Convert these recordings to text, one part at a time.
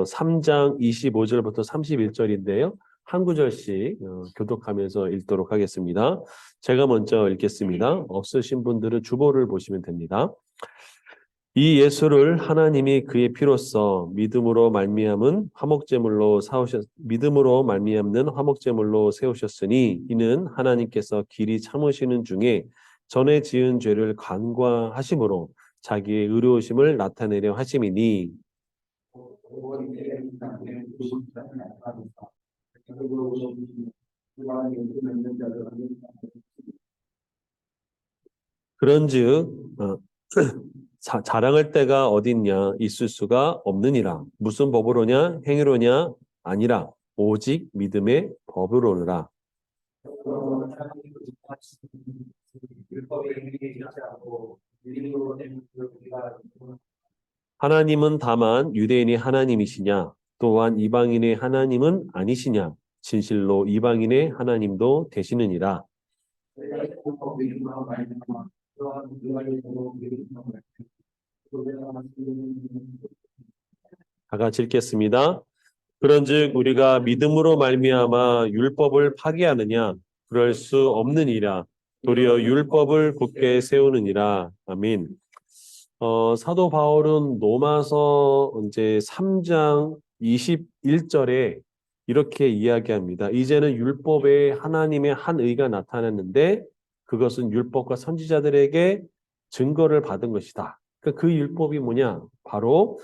3장 25절부터 31절인데요. 한 구절씩 교독하면서 읽도록 하겠습니다. 제가 먼저 읽겠습니다. 없으신 분들은 주보를 보시면 됩니다. 이 예수를 하나님이 그의 피로써 믿음으로 말미암는 화목제물로 세우셨으니 이는 하나님께서 길이 참으시는 중에 전에 지은 죄를 간과하심으로 자기의 의로우심을 나타내려 하심이니. 그런즉 자랑할 때가 어딨냐 있을 수가 없느니라. 무슨 법으로냐 행위로냐 아니라 오직 믿음의 법으로느라. 하나님은 다만 유대인의 하나님이시냐 또한 이방인의 하나님은 아니시냐 진실로 이방인의 하나님도 되시느니라. 다 같이 읽겠습니다. 그런즉 우리가 믿음으로 말미암아 율법을 파기하느냐 그럴 수 없느니라. 도리어 율법을 굳게 세우느니라. 아멘. 사도 바울은 로마서 이제 3장 21절에 이렇게 이야기합니다. 이제는 율법에 하나님의 한 의가 나타났는데 그것은 율법과 선지자들에게 증거를 받은 것이다. 그 율법이 뭐냐? 바로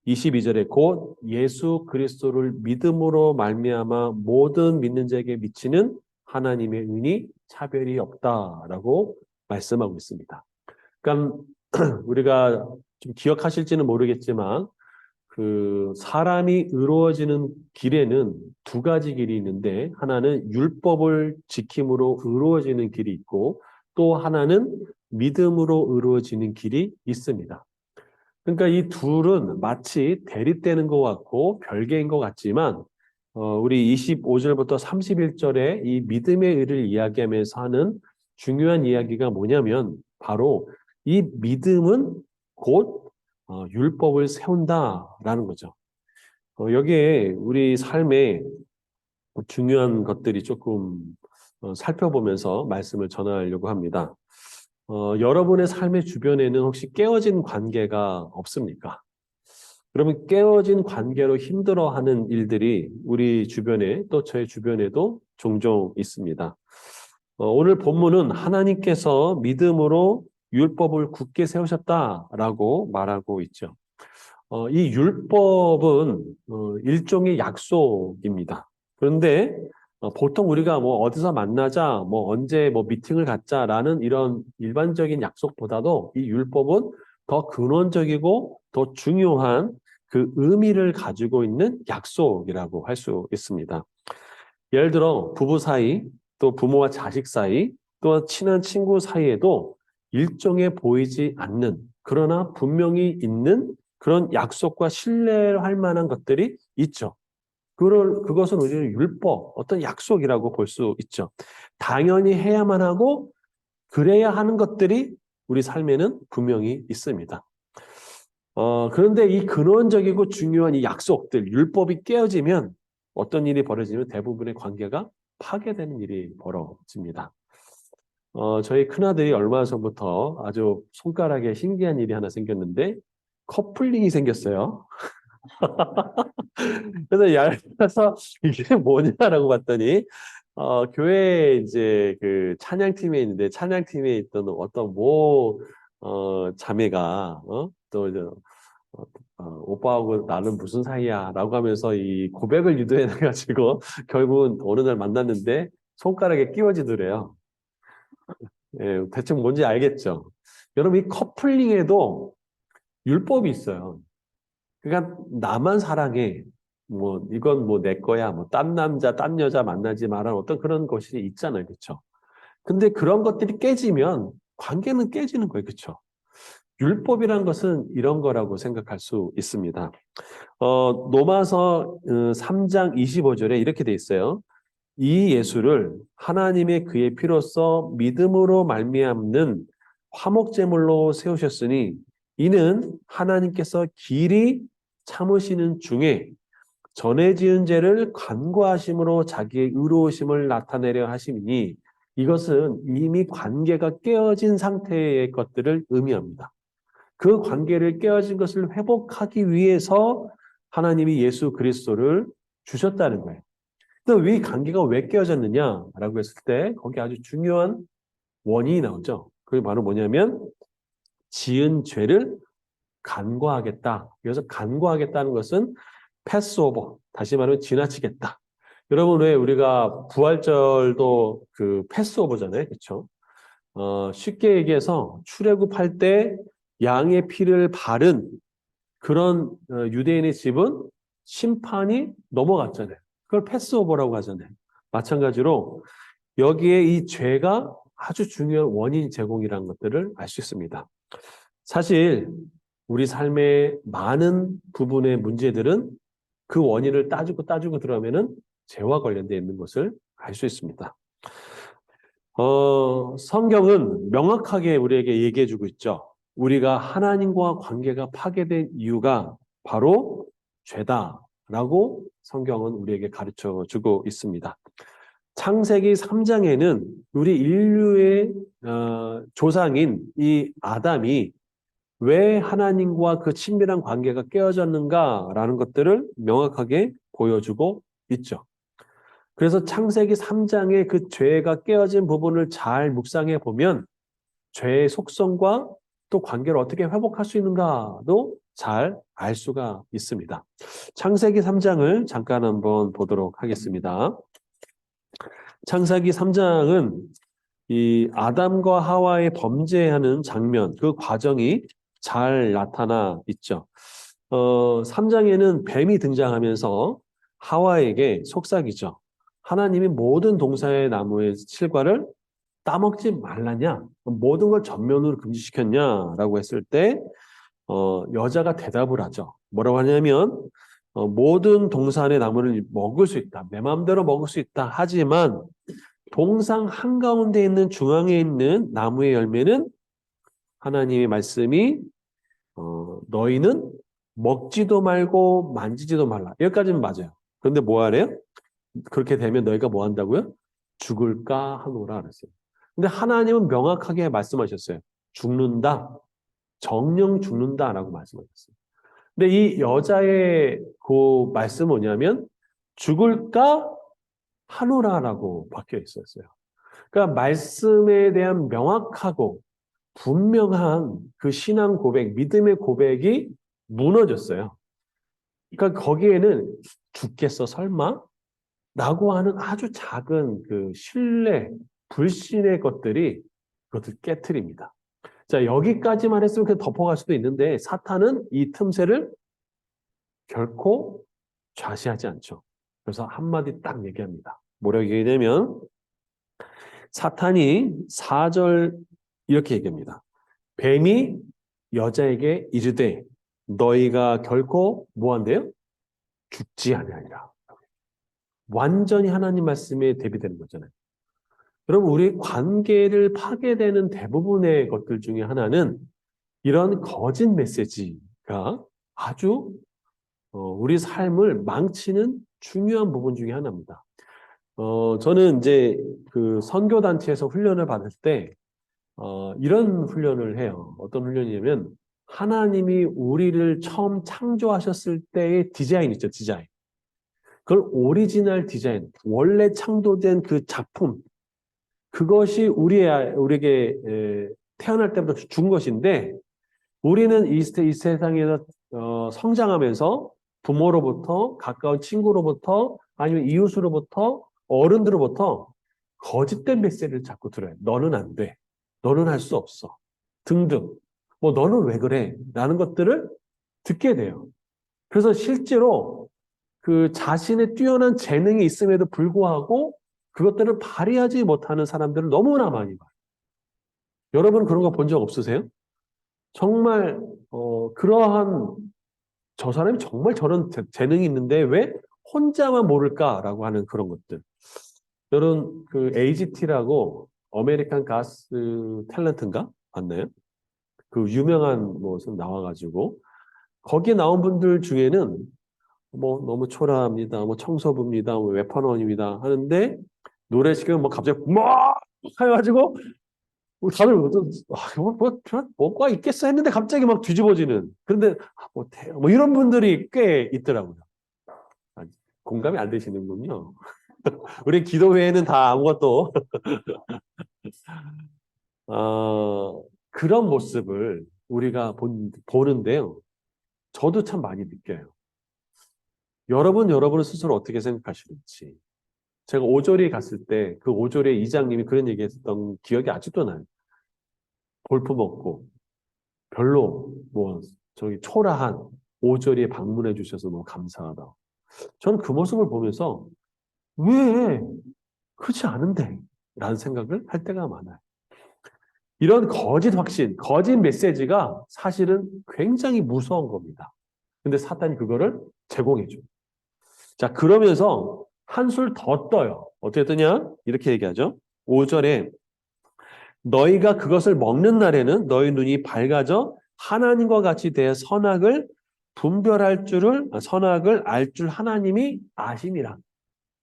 22절에 곧 예수 그리스도를 믿음으로 말미암아 모든 믿는 자에게 미치는 하나님의 은이 차별이 없다라고 말씀하고 있습니다. 그러니까 우리가 좀 기억하실지는 모르겠지만 그 사람이 의로워지는 길에는 두 가지 길이 있는데 하나는 율법을 지킴으로 의로워지는 길이 있고 또 하나는 믿음으로 의로워지는 길이 있습니다. 그러니까 이 둘은 마치 대립되는 것 같고 별개인 것 같지만 우리 25절부터 31절에 이 믿음의 의를 이야기하면서 하는 중요한 이야기가 뭐냐면 바로 이 믿음은 곧 율법을 세운다라는 거죠. 여기에 우리 삶에 중요한 것들이 조금 살펴보면서 말씀을 전하려고 합니다. 여러분의 삶의 주변에는 혹시 깨어진 관계가 없습니까? 그러면 깨어진 관계로 힘들어하는 일들이 우리 주변에 또 저의 주변에도 종종 있습니다. 오늘 본문은 하나님께서 믿음으로 율법을 굳게 세우셨다라고 말하고 있죠. 이 율법은 일종의 약속입니다. 그런데 보통 우리가 뭐 어디서 만나자, 뭐 언제 뭐 미팅을 갖자라는 이런 일반적인 약속보다도 이 율법은 더 근원적이고 더 중요한 그 의미를 가지고 있는 약속이라고 할 수 있습니다. 예를 들어 부부 사이, 또 부모와 자식 사이, 또 친한 친구 사이에도 일종의 보이지 않는 그러나 분명히 있는 그런 약속과 신뢰할 만한 것들이 있죠. 그것은 우리는 율법, 어떤 약속이라고 볼 수 있죠. 당연히 해야만 하고 그래야 하는 것들이 우리 삶에는 분명히 있습니다. 그런데 이 근원적이고 중요한 이 약속들, 율법이 깨어지면 어떤 일이 벌어지면 대부분의 관계가 파괴되는 일이 벌어집니다. 저희 큰아들이 얼마 전부터 아주 손가락에 신기한 일이 하나 생겼는데 커플링이 생겼어요. 그래서 얇아서 이게 뭐냐라고 봤더니 교회 이제 그 찬양팀에 있는데 찬양팀에 있던 어떤 자매가 또 이제 오빠하고 나는 무슨 사이야라고 하면서 이 고백을 유도해가지고 결국은 어느 날 만났는데 손가락에 끼워지더래요. 예, 대충 뭔지 알겠죠? 여러분 이 커플링에도 율법이 있어요. 그러니까 나만 사랑해. 뭐 이건 뭐 내 거야. 뭐 딴 남자, 딴 여자 만나지 마라. 어떤 그런 것이 있잖아요. 그렇죠? 근데 그런 것들이 깨지면 관계는 깨지는 거예요. 그렇죠? 율법이란 것은 이런 거라고 생각할 수 있습니다. 로마서 3장 25절에 이렇게 돼 있어요. 이 예수를 하나님의 그의 피로써 믿음으로 말미암는 화목제물로 세우셨으니 이는 하나님께서 길이 참으시는 중에 전에 지은 죄를 간구하심으로 자기의 의로우심을 나타내려 하심이니 이것은 이미 관계가 깨어진 상태의 것들을 의미합니다. 그 관계를 깨어진 것을 회복하기 위해서 하나님이 예수 그리스도를 주셨다는 거예요. 이 관계가 왜 깨어졌느냐라고 했을 때 거기 아주 중요한 원인이 나오죠. 그게 바로 뭐냐면 지은 죄를 간과하겠다. 그래서 간과하겠다는 것은 패스오버, 다시 말하면 지나치겠다. 여러분 왜 우리가 부활절도 그 패스오버잖아요, 그렇죠? 쉽게 얘기해서 출애굽할 때 양의 피를 바른 그런 유대인의 집은 심판이 넘어갔잖아요. 그걸 패스오버라고 하잖아요. 마찬가지로 여기에 이 죄가 아주 중요한 원인 제공이라는 것들을 알 수 있습니다. 사실 우리 삶의 많은 부분의 문제들은 그 원인을 따지고 들어가면은 죄와 관련되어 있는 것을 알 수 있습니다. 성경은 명확하게 우리에게 얘기해주고 있죠. 우리가 하나님과 관계가 파괴된 이유가 바로 죄다라고 성경은 우리에게 가르쳐주고 있습니다. 창세기 3장에는 우리 인류의 조상인 이 아담이 왜 하나님과 그 친밀한 관계가 깨어졌는가라는 것들을 명확하게 보여주고 있죠. 그래서 창세기 3장의 그 죄가 깨어진 부분을 잘 묵상해 보면 죄의 속성과 또 관계를 어떻게 회복할 수 있는가도 잘 알 수가 있습니다. 창세기 3장을 잠깐 한번 보도록 하겠습니다. 창세기 3장은 이 아담과 하와의 범죄하는 장면, 그 과정이 잘 나타나 있죠. 3장에는 뱀이 등장하면서 하와에게 속삭이죠. 하나님이 모든 동산의 나무의 실과를 따먹지 말라냐? 모든 걸 전면으로 금지시켰냐라고 했을 때 여자가 대답을 하죠. 뭐라고 하냐면 모든 동산의 나무를 먹을 수 있다. 내 마음대로 먹을 수 있다. 하지만 동산 한가운데 있는 중앙에 있는 나무의 열매는 하나님의 말씀이 너희는 먹지도 말고 만지지도 말라. 여기까지는 맞아요. 그런데 뭐 하래요? 그렇게 되면 너희가 뭐 한다고요? 죽을까 하노라 그랬어요. 근데 하나님은 명확하게 말씀하셨어요. 죽는다. 정령 죽는다라고 말씀하셨어요. 근데 이 여자의 그 말씀은 뭐냐면 죽을까 하노라라고 바뀌어 있었어요. 그러니까 말씀에 대한 명확하고 분명한 그 신앙 고백, 믿음의 고백이 무너졌어요. 그러니까 거기에는 죽겠어 설마? 라고 하는 아주 작은 그 신뢰, 불신의 것들이 그것을 깨트립니다. 자, 여기까지만 했으면 그냥 덮어갈 수도 있는데 사탄은 이 틈새를 결코 좌시하지 않죠. 그래서 한마디 딱 얘기합니다. 뭐라고 얘기하냐면 사탄이 4절 이렇게 얘기합니다. 뱀이 여자에게 이르되 너희가 결코 뭐 한대요? 죽지 아니하리라. 완전히 하나님 말씀에 대비되는 거잖아요. 여러분 우리 관계를 파괴되는 대부분의 것들 중에 하나는 이런 거짓 메시지가 아주 우리 삶을 망치는 중요한 부분 중에 하나입니다. 저는 이제 그 선교단체에서 훈련을 받을 때 이런 훈련을 해요. 어떤 훈련이냐면 하나님이 우리를 처음 창조하셨을 때의 디자인 있죠, 디자인. 그걸 오리지널 디자인, 원래 창조된 그 작품, 그것이 우리에게 태어날 때부터 준 것인데 우리는 이 세상에서 성장하면서 부모로부터 가까운 친구로부터 아니면 이웃으로부터 어른들로부터 거짓된 메시지를 자꾸 들어요. 너는 안 돼. 너는 할 수 없어. 등등. 뭐 너는 왜 그래? 라는 것들을 듣게 돼요. 그래서 실제로 그 자신의 뛰어난 재능이 있음에도 불구하고 그것들을 발휘하지 못하는 사람들을 너무나 많이 봐요. 여러분 그런 거 본 적 없으세요? 정말 그러한 저 사람이 정말 저런 재능이 있는데 왜 혼자만 모를까라고 하는 그런 것들. 여러분 그 AGT라고 아메리칸 가스 탤런트인가? 맞나요? 그 유명한 무슨 나와가지고 거기에 나온 분들 중에는 뭐 너무 초라합니다. 뭐 청소부입니다. 뭐 외판원입니다. 하는데 노래 시키면 뭐 갑자기 막 해가지고 다들 뭐가 있겠어 했는데 갑자기 막 뒤집어지는. 그런데 뭐 이런 분들이 꽤 있더라고요. 공감이 안 되시는군요. 우리 기도회에는 다 아무것도 그런 모습을 우리가 보는데요. 저도 참 많이 느껴요. 여러분은 스스로 어떻게 생각하시는지. 제가 오조리 갔을 때 그 오조리 이장님이 그런 얘기했던 기억이 아직도 나요. 볼품없고 별로 뭐 저기 초라한 오조리에 방문해 주셔서 너무 감사하다. 저는 그 모습을 보면서 왜 그렇지 않은데? 라는 생각을 할 때가 많아요. 이런 거짓 확신, 거짓 메시지가 사실은 굉장히 무서운 겁니다. 근데 사탄이 그거를 제공해 줘요. 자, 그러면서 한술 더 떠요. 어떻게 뜨냐? 이렇게 얘기하죠. 5절에 너희가 그것을 먹는 날에는 너희 눈이 밝아져 하나님과 같이 대해 선악을 알 줄 하나님이 아심이라.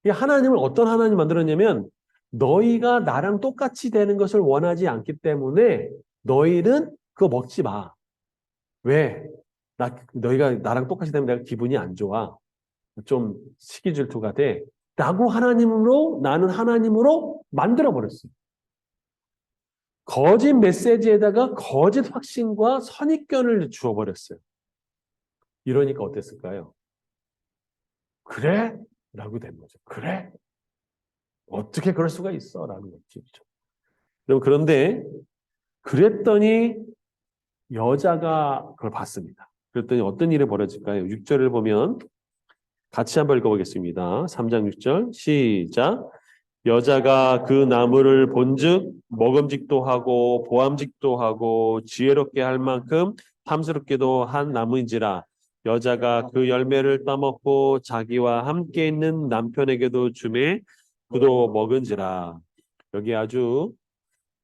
이 하나님을 어떤 하나님 만들었냐면 너희가 나랑 똑같이 되는 것을 원하지 않기 때문에 너희는 그거 먹지 마. 왜? 너희가 나랑 똑같이 되면 내가 기분이 안 좋아. 좀 시기 질투가 돼. 나는 하나님으로 만들어버렸어요. 거짓 메시지에다가 거짓 확신과 선입견을 주어버렸어요. 이러니까 어땠을까요? 그래? 라고 된 거죠. 그래? 어떻게 그럴 수가 있어? 라는 거죠. 그런데 그랬더니 여자가 그걸 봤습니다. 그랬더니 어떤 일이 벌어질까요? 6절을 보면 같이 한번 읽어보겠습니다. 3장 6절 시작. 여자가 그 나무를 본즉 먹음직도 하고 보암직도 하고 지혜롭게 할 만큼 탐스럽게도 한 나무인지라. 여자가 그 열매를 따먹고 자기와 함께 있는 남편에게도 주매 그도 먹은지라. 여기 아주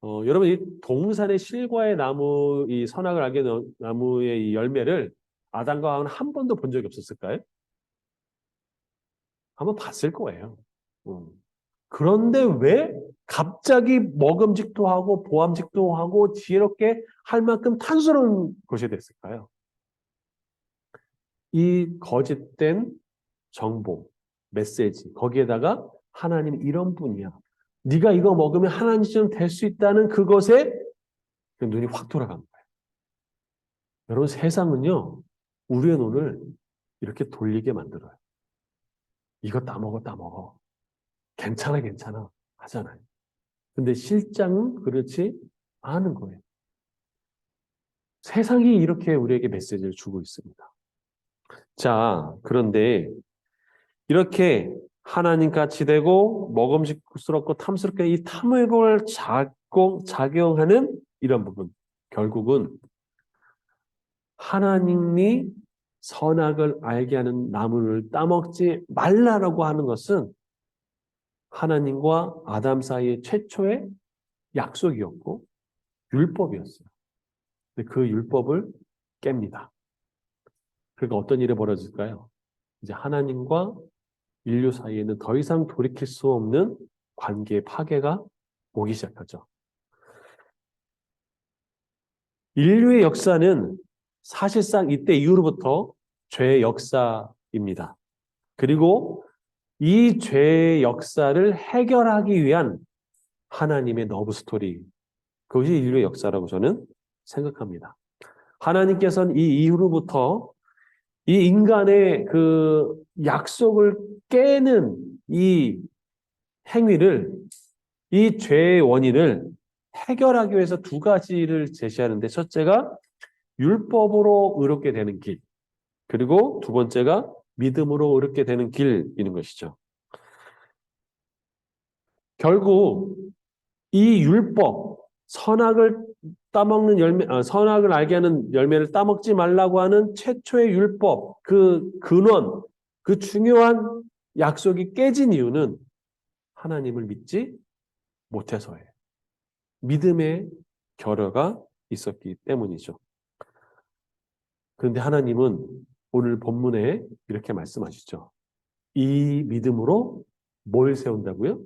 여러분 이 동산의 실과의 나무 이 선악을 알게 된 나무의 이 열매를 아담과 하와는 한 번도 본 적이 없었을까요? 한번 봤을 거예요. 음. 그런데 왜 갑자기 먹음직도 하고 보암직도 하고 지혜롭게 할 만큼 탐스러운 것이 됐을까요? 이 거짓된 정보, 메시지 거기에다가 하나님 이런 분이야. 네가 이거 먹으면 하나님처럼 될 수 있다는 그것에 눈이 확 돌아간 거예요. 여러분 세상은요. 우리의 눈을 이렇게 돌리게 만들어요. 이거 따먹어 따먹어. 괜찮아 하잖아요. 근데 실장은 그렇지 않은 거예요. 세상이 이렇게 우리에게 메시지를 주고 있습니다. 자, 그런데 이렇게 하나님 같이 되고 먹음직스럽고 탐스럽게 이 탐욕을 작용하는 이런 부분 결국은 하나님이 선악을 알게 하는 나무를 따먹지 말라라고 하는 것은 하나님과 아담 사이의 최초의 약속이었고 율법이었어요. 근데 그 율법을 깹니다. 그러니까 어떤 일이 벌어질까요? 이제 하나님과 인류 사이에는 더 이상 돌이킬 수 없는 관계의 파괴가 오기 시작하죠. 인류의 역사는 사실상 이때 이후로부터 죄의 역사입니다. 그리고 이 죄의 역사를 해결하기 위한 하나님의 러브 스토리, 그것이 인류의 역사라고 저는 생각합니다. 하나님께서는 이 이후로부터 이 인간의 그 약속을 깨는 이 행위를, 이 죄의 원인을 해결하기 위해서 두 가지를 제시하는데 첫째가 율법으로 의롭게 되는 길, 그리고 두 번째가 믿음으로 의롭게 되는 길이는 것이죠. 결국 이 율법, 선악을 알게 하는 열매를 따먹지 말라고 하는 최초의 율법, 그 근원, 그 중요한 약속이 깨진 이유는 하나님을 믿지 못해서예요. 믿음의 결여가 있었기 때문이죠. 그런데 하나님은 오늘 본문에 이렇게 말씀하시죠. 이 믿음으로 뭘 세운다고요?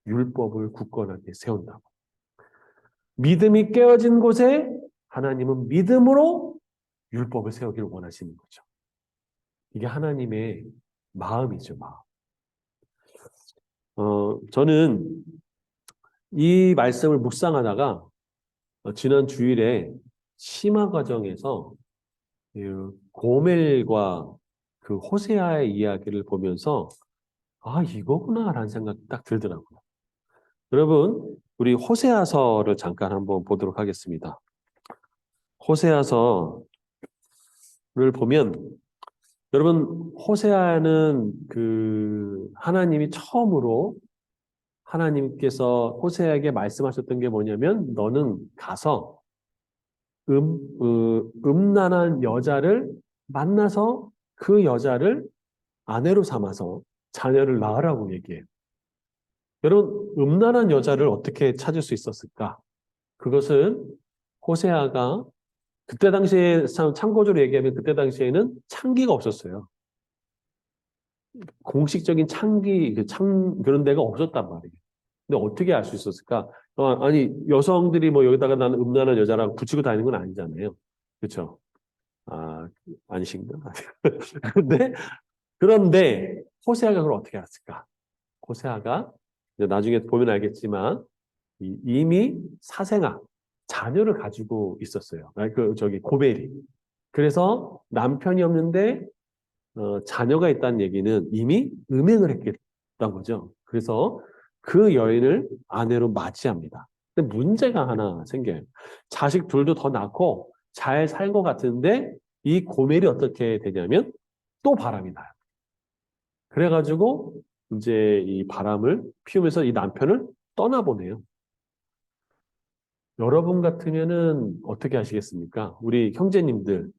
율법을 굳건하게 세운다고. 믿음이 깨어진 곳에 하나님은 믿음으로 율법을 세우기를 원하시는 거죠. 이게 하나님의 마음이죠, 마음. 저는 이 말씀을 묵상하다가 지난 주일에 심화 과정에서 그 고멜과 그 호세아의 이야기를 보면서 아, 이거구나라는 생각이 딱 들더라고요. 여러분, 우리 호세아서를 잠깐 한번 보도록 하겠습니다. 호세아서를 보면 여러분, 호세아는 그 하나님이 처음으로 하나님께서 호세아에게 말씀하셨던 게 뭐냐면 너는 가서 음란한 여자를 만나서 그 여자를 아내로 삼아서 자녀를 낳으라고 얘기해요. 여러분, 음란한 여자를 어떻게 찾을 수 있었을까? 그것은 호세아가 그때 당시에 참고적으로 얘기하면 그때 당시에는 창기가 없었어요. 공식적인 창기, 그런 데가 없었단 말이에요. 근데 어떻게 알 수 있었을까? 아니, 여성들이 뭐 여기다가 나는 음란한 여자라고 붙이고 다니는 건 아니잖아요. 그렇죠? 아, 아니신가? 그런데 호세아가 그걸 어떻게 알았을까? 호세아가 나중에 보면 알겠지만 이미 사생아, 자녀를 가지고 있었어요. 고멜이. 그래서 남편이 없는데 자녀가 있다는 얘기는 이미 음행을 했겠다는 거죠. 그래서 그 여인을 아내로 맞이합니다. 근데 문제가 하나 생겨요. 자식 둘도 더 낳고 잘 살 것 같은데 이 고멜이 어떻게 되냐면 또 바람이 나요. 그래가지고 이제 이 바람을 피우면서 이 남편을 떠나보내요. 여러분 같으면은 어떻게 하시겠습니까? 우리 형제님들,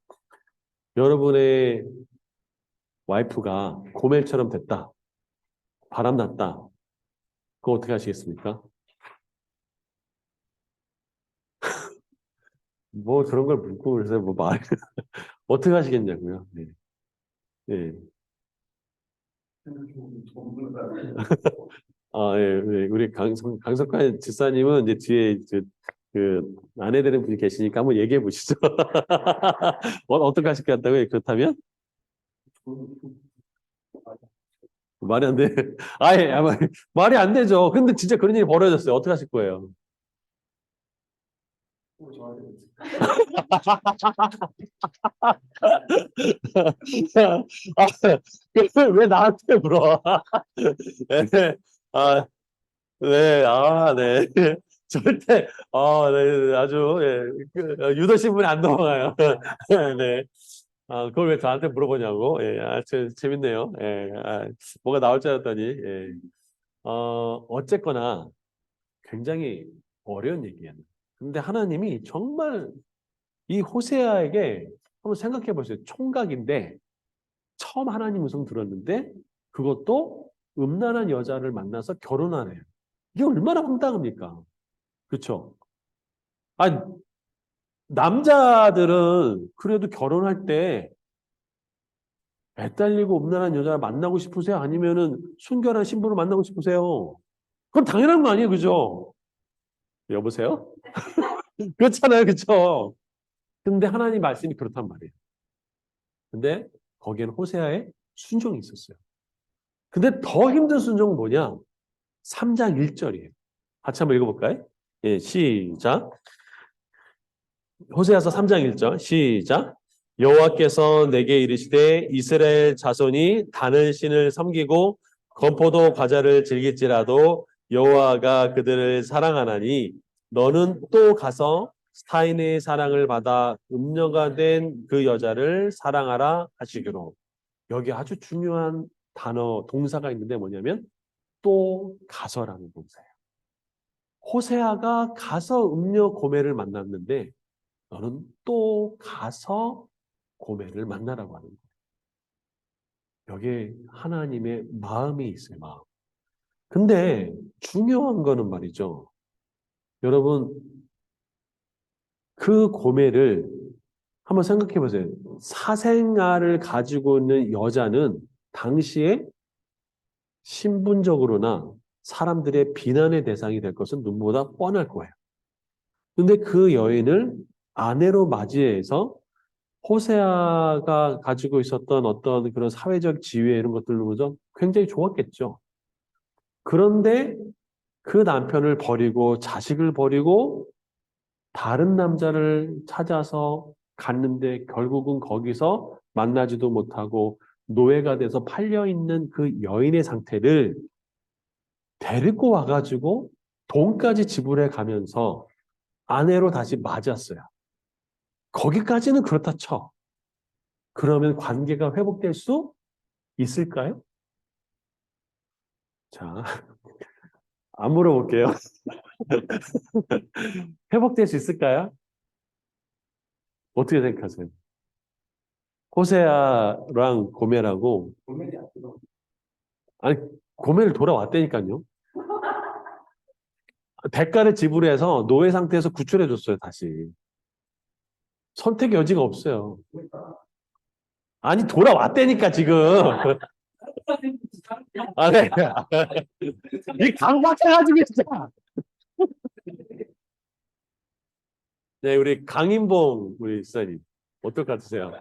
여러분의 와이프가 고멜처럼 됐다. 바람 났다. 그거 어떻게 하시겠습니까? 뭐 그런 걸 묻고 그래서 뭐 말, 어떻게 하시겠냐고요. 네. 네. 아, 예, 예. 우리 강석환 집사님은 이제 뒤에 그 아내 되는 분이 계시니까 한번 얘기해 보시죠. 어떻게 하실 것 같다고요? 그렇다면? 말이 안 돼. 아예, 말이 안 되죠. 근데 진짜 그런 일이 벌어졌어요. 어떻게 하실 거예요? 아, 그걸 왜 나한테 물어? 네, 아, 네, 아, 네. 절대, 네, 아주, 예, 유도 신문에 안 넘어가요. 네. 그걸 왜 저한테 물어보냐고. 예, 재밌네요. 예, 뭐가 나올 줄 알았더니, 예. 어쨌거나 굉장히 어려운 얘기예요. 근데 하나님이 정말 이 호세아에게 한번 생각해 보세요. 총각인데, 처음 하나님 음성 들었는데 그것도 음란한 여자를 만나서 결혼하네요. 이게 얼마나 황당합니까? 그렇죠? 아니, 남자들은 그래도 결혼할 때 애 딸리고 음란한 여자 만나고 싶으세요? 아니면은 순결한 신부를 만나고 싶으세요? 그건 당연한 거 아니에요, 그죠? 여보세요? 그렇잖아요, 그죠? 근데 하나님 말씀이 그렇단 말이에요. 근데 거기에는 호세아의 순종이 있었어요. 근데 더 힘든 순종은 뭐냐? 3장 1절이에요. 같이 한번 읽어볼까요? 예, 시작. 호세아서 3장 1절 시작. 여호와께서 내게 이르시되 이스라엘 자손이 다른 신을 섬기고 건포도 과자를 즐길지라도 여호와가 그들을 사랑하나니 너는 또 가서 타인의 사랑을 받아 음녀가 된 그 여자를 사랑하라 하시기로. 여기 아주 중요한 단어 동사가 있는데 뭐냐면 또 가서라는 동사예요. 호세아가 가서 음녀 고멜을 만났는데 너는 또 가서 고멜을 만나라고 하는 거예요. 여기에 하나님의 마음이 있어요, 마음. 근데 중요한 거는 말이죠. 여러분, 그 고매를 한번 생각해 보세요. 사생아를 가지고 있는 여자는 당시에 신분적으로나 사람들의 비난의 대상이 될 것은 눈보다 뻔할 거예요. 근데 그 여인을 아내로 맞이해서 호세아가 가지고 있었던 어떤 그런 사회적 지위 이런 것들로서 굉장히 좋았겠죠. 그런데 그 남편을 버리고 자식을 버리고 다른 남자를 찾아서 갔는데 결국은 거기서 만나지도 못하고 노예가 돼서 팔려 있는 그 여인의 상태를 데리고 와가지고 돈까지 지불해 가면서 아내로 다시 맞았어요. 거기까지는 그렇다 쳐. 그러면 관계가 회복될 수 있을까요? 자, 안 물어볼게요. 회복될 수 있을까요? 어떻게 생각하세요? 호세아랑 고멜하고 아니 고멜을 돌아왔다니까요. 대가를 지불해서 노예 상태에서 구출해 줬어요, 다시. 선택의 여지가 없어요. 아니 돌아왔다니까 지금. 아, 네. 이 강박해가지고 진짜. 네, 우리 강인봉 우리 수사님 어떨 것 같으세요?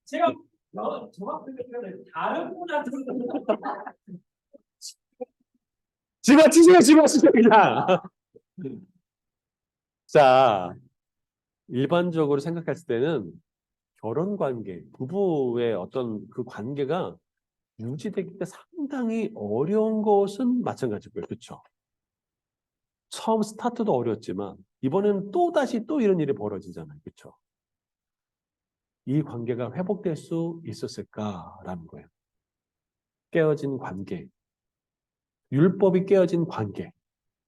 제가 정확하게 표현해 다른 분한테 집어치세요, 집어치세요 그냥. 자, 일반적으로 생각했을 때는 결혼 관계, 부부의 어떤 그 관계가 유지되기가 상당히 어려운 것은 마찬가지고요. 그렇죠? 처음 스타트도 어려웠지만 이번에는 또 다시 또 이런 일이 벌어지잖아요. 그렇죠? 이 관계가 회복될 수 있었을까라는 거예요. 깨어진 관계, 율법이 깨어진 관계,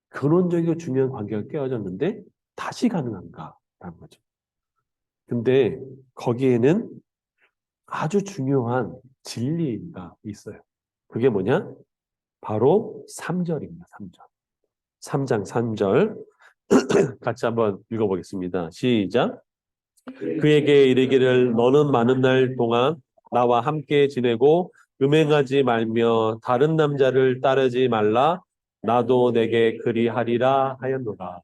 근원적이고 중요한 관계가 깨어졌는데 다시 가능한가라는 거죠. 근데 거기에는 아주 중요한 진리가 있어요. 그게 뭐냐? 바로 3절입니다. 3절. 3장 3절 같이 한번 읽어보겠습니다. 시작. 그에게 이르기를 너는 많은 날 동안 나와 함께 지내고 음행하지 말며 다른 남자를 따르지 말라. 나도 내게 그리하리라 하였노라.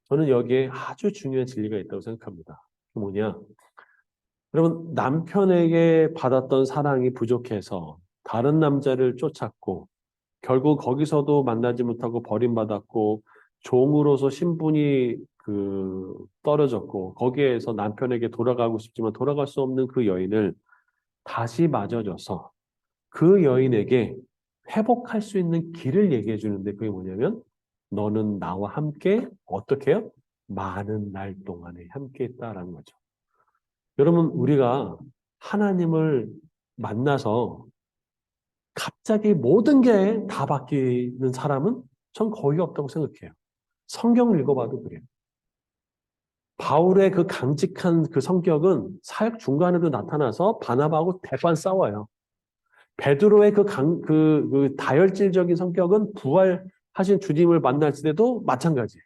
저는 여기에 아주 중요한 진리가 있다고 생각합니다. 그게 뭐냐? 여러분, 남편에게 받았던 사랑이 부족해서 다른 남자를 쫓았고 결국 거기서도 만나지 못하고 버림받았고 종으로서 신분이 떨어졌고 거기에서 남편에게 돌아가고 싶지만 돌아갈 수 없는 그 여인을 다시 맞아줘서 그 여인에게 회복할 수 있는 길을 얘기해 주는데 그게 뭐냐면 너는 나와 함께 어떻게 해요? 많은 날 동안에 함께 했다라는 거죠. 여러분 우리가 하나님을 만나서 갑자기 모든 게 다 바뀌는 사람은 전 거의 없다고 생각해요. 성경을 읽어봐도 그래요. 바울의 그 강직한 그 성격은 사역 중간에도 나타나서 바나바하고 대판 싸워요. 베드로의 그 다혈질적인 성격은 부활하신 주님을 만났을 때도 마찬가지예요.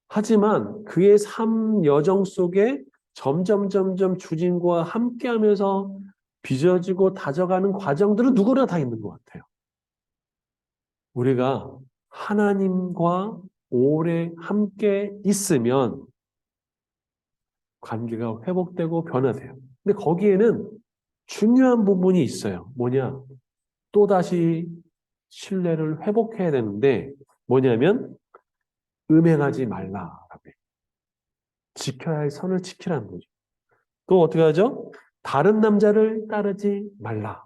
하지만 그의 삶 여정 속에 점점 주님과 함께하면서 빚어지고 다져가는 과정들은 누구나 다 있는 것 같아요. 우리가 하나님과 오래 함께 있으면 관계가 회복되고 변화돼요. 근데 거기에는 중요한 부분이 있어요. 뭐냐? 또다시 신뢰를 회복해야 되는데 뭐냐면 음행하지 말라라고 해요. 지켜야 할 선을 지키라는 거죠. 또 어떻게 하죠? 다른 남자를 따르지 말라.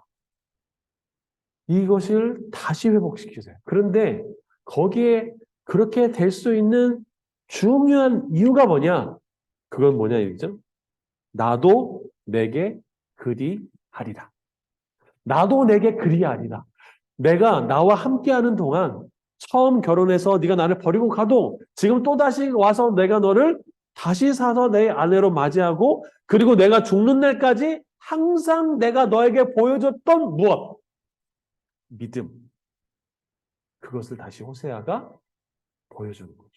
이것을 다시 회복시키세요. 그런데 거기에 그렇게 될 수 있는 중요한 이유가 뭐냐? 그건 뭐냐 이거죠? 나도 내게 그리하리라. 나도 내게 그리하리라. 내가 나와 함께하는 동안 처음 결혼해서 네가 나를 버리고 가도 지금 또다시 와서 내가 너를 다시 사서 내 아내로 맞이하고 그리고 내가 죽는 날까지 항상 내가 너에게 보여줬던 무엇? 믿음. 그것을 다시 호세아가 보여주는 거죠.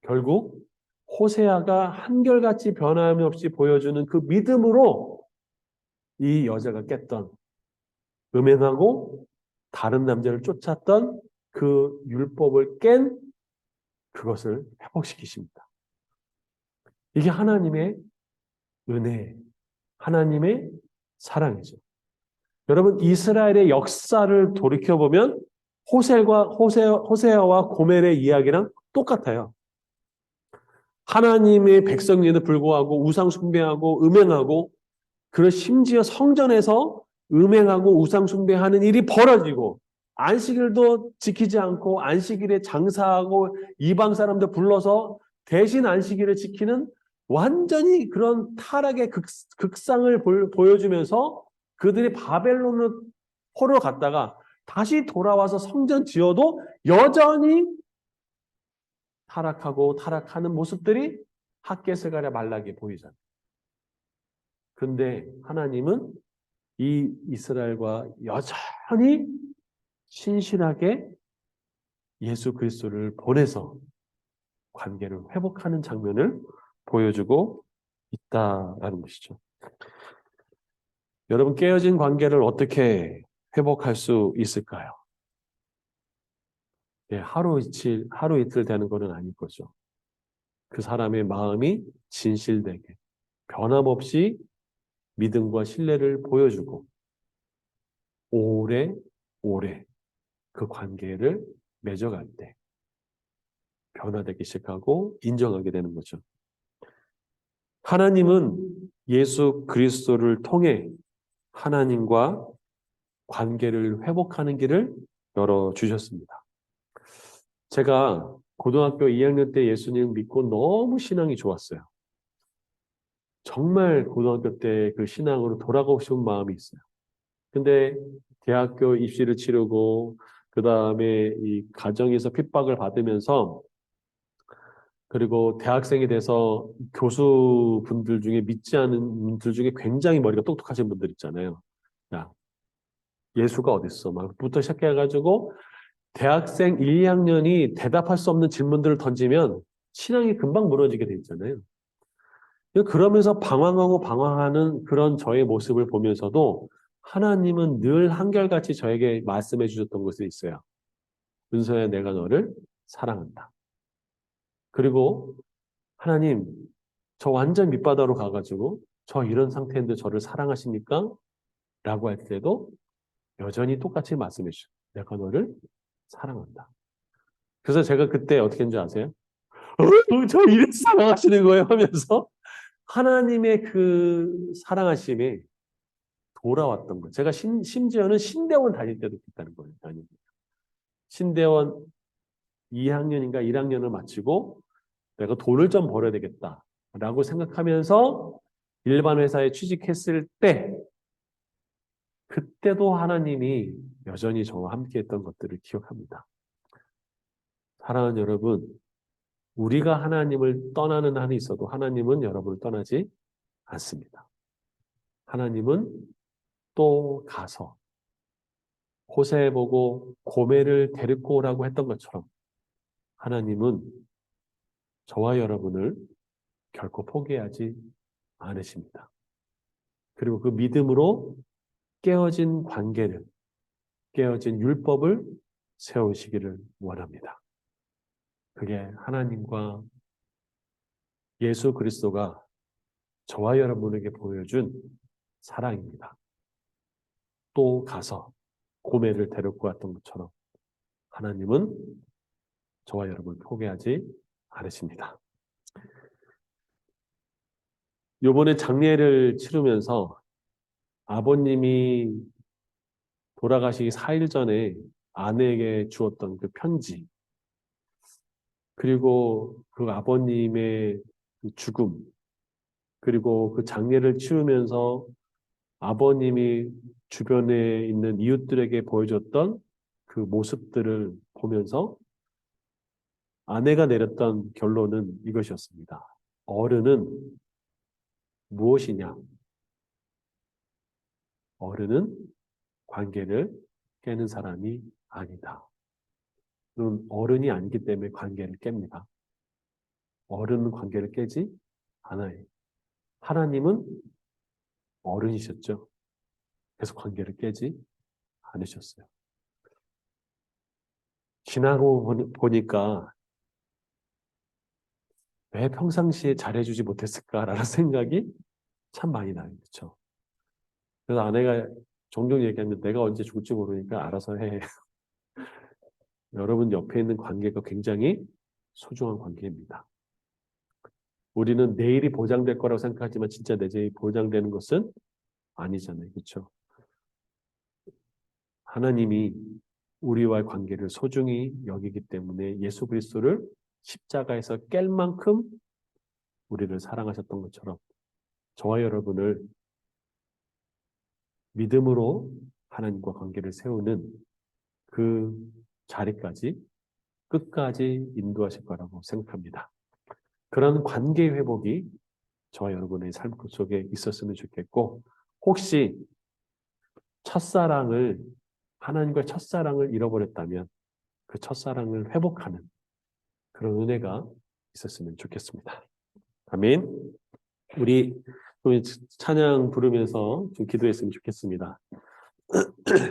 결국 호세아가 한결같이 변함이 없이 보여주는 그 믿음으로 이 여자가 깼던, 음행하고 다른 남자를 쫓았던 그 율법을 깬 그것을 회복시키십니다. 이게 하나님의 은혜, 하나님의 사랑이죠. 여러분, 이스라엘의 역사를 돌이켜보면 호세아와 고멜의 이야기랑 똑같아요. 하나님의 백성에도 불구하고 우상 숭배하고 음행하고, 그리고 심지어 성전에서 음행하고 우상 숭배하는 일이 벌어지고, 안식일도 지키지 않고 안식일에 장사하고 이방 사람들 불러서 대신 안식일을 지키는 완전히 그런 타락의 극상을 보여주면서 그들이 바벨론으로 갔다가 다시 돌아와서 성전 지어도 여전히 타락하는 모습들이 핫게스갈의 말라기에 보이잖아요. 근데 하나님은 이 이스라엘과 여전히 신실하게 예수 그리스도를 보내서 관계를 회복하는 장면을 보여주고 있다라는 것이죠. 여러분, 깨어진 관계를 어떻게 회복할 수 있을까요? 예, 하루 이틀 되는 것은 아닐 거죠. 그 사람의 마음이 진실되게 변함없이 믿음과 신뢰를 보여주고 오래 그 관계를 맺어갈 때 변화되기 시작하고 인정하게 되는 거죠. 하나님은 예수 그리스도를 통해 하나님과 관계를 회복하는 길을 열어주셨습니다. 제가 고등학교 2학년 때 예수님 믿고 너무 신앙이 좋았어요. 정말 고등학교 때 그 신앙으로 돌아가고 싶은 마음이 있어요. 근데 대학교 입시를 치르고 그 다음에 이 가정에서 핍박을 받으면서, 그리고 대학생이 돼서 교수분들 중에 믿지 않은 분들 중에 굉장히 머리가 똑똑하신 분들 있잖아요. 야, 예수가 어딨어? 막부터 시작해가지고 대학생 1, 2학년이 대답할 수 없는 질문들을 던지면 신앙이 금방 무너지게 돼 있잖아요. 그러면서 방황하는 그런 저의 모습을 보면서도 하나님은 늘 한결같이 저에게 말씀해 주셨던 것이 있어요. 은서야, 내가 너를 사랑한다. 그리고 하나님, 저 완전 밑바닥으로 가가지고 저 이런 상태인데 저를 사랑하십니까? 라고 할 때도 여전히 똑같이 말씀해 주셔요. 내가 너를 사랑한다. 그래서 제가 그때 어떻게 했는지 아세요? 저 이래서 사랑하시는 거예요? 하면서 하나님의 그 사랑하심이 돌아왔던 거예요. 제가 심지어는 신대원 다닐 때도 있다는 거예요. 신대원 2학년인가 1학년을 마치고 내가 돈을 좀 벌어야 되겠다라고 생각하면서 일반 회사에 취직했을 때, 그때도 하나님이 여전히 저와 함께 했던 것들을 기억합니다. 사랑하는 여러분, 우리가 하나님을 떠나는 한이 있어도 하나님은 여러분을 떠나지 않습니다. 하나님은 또 가서 호세 보고 고멜을 데리고 오라고 했던 것처럼 하나님은 저와 여러분을 결코 포기하지 않으십니다. 그리고 그 믿음으로 깨어진 관계를, 깨어진 율법을 세우시기를 원합니다. 그게 하나님과 예수 그리스도가 저와 여러분에게 보여준 사랑입니다. 또 가서 고멜을 데리고 왔던 것처럼 하나님은 저와 여러분을 포기하지 않으십니다. 요번에 장례를 치르면서 아버님이 돌아가시기 4일 전에 아내에게 주었던 그 편지, 그리고 그 아버님의 그 죽음, 그리고 그 장례를 치르면서 아버님이 주변에 있는 이웃들에게 보여줬던 그 모습들을 보면서 아내가 내렸던 결론은 이것이었습니다. 어른은 무엇이냐? 어른은 관계를 깨는 사람이 아니다. 어른이 아니기 때문에 관계를 깹니다. 어른 관계를 깨지 않아요. 하나님은 어른이셨죠. 그래서 관계를 깨지 않으셨어요. 지나고 보니까 왜 평상시에 잘해주지 못했을까라는 생각이 참 많이 나요. 그렇죠? 그래서 아내가 종종 얘기하면 내가 언제 죽을지 모르니까 알아서 해. 여러분 옆에 있는 관계가 굉장히 소중한 관계입니다. 우리는 내일이 보장될 거라고 생각하지만 진짜 내일이 보장되는 것은 아니잖아요. 그렇죠? 하나님이 우리와의 관계를 소중히 여기기 때문에 예수 그리스도를 십자가에서 깰 만큼 우리를 사랑하셨던 것처럼 저와 여러분을 믿음으로 하나님과 관계를 세우는 그 자리까지 끝까지 인도하실 거라고 생각합니다. 그런 관계 회복이 저와 여러분의 삶 속에 있었으면 좋겠고, 혹시 첫사랑을, 하나님과의 첫사랑을 잃어버렸다면 그 첫사랑을 회복하는 그런 은혜가 있었으면 좋겠습니다. 아멘. 우리 찬양 부르면서 좀 기도했으면 좋겠습니다.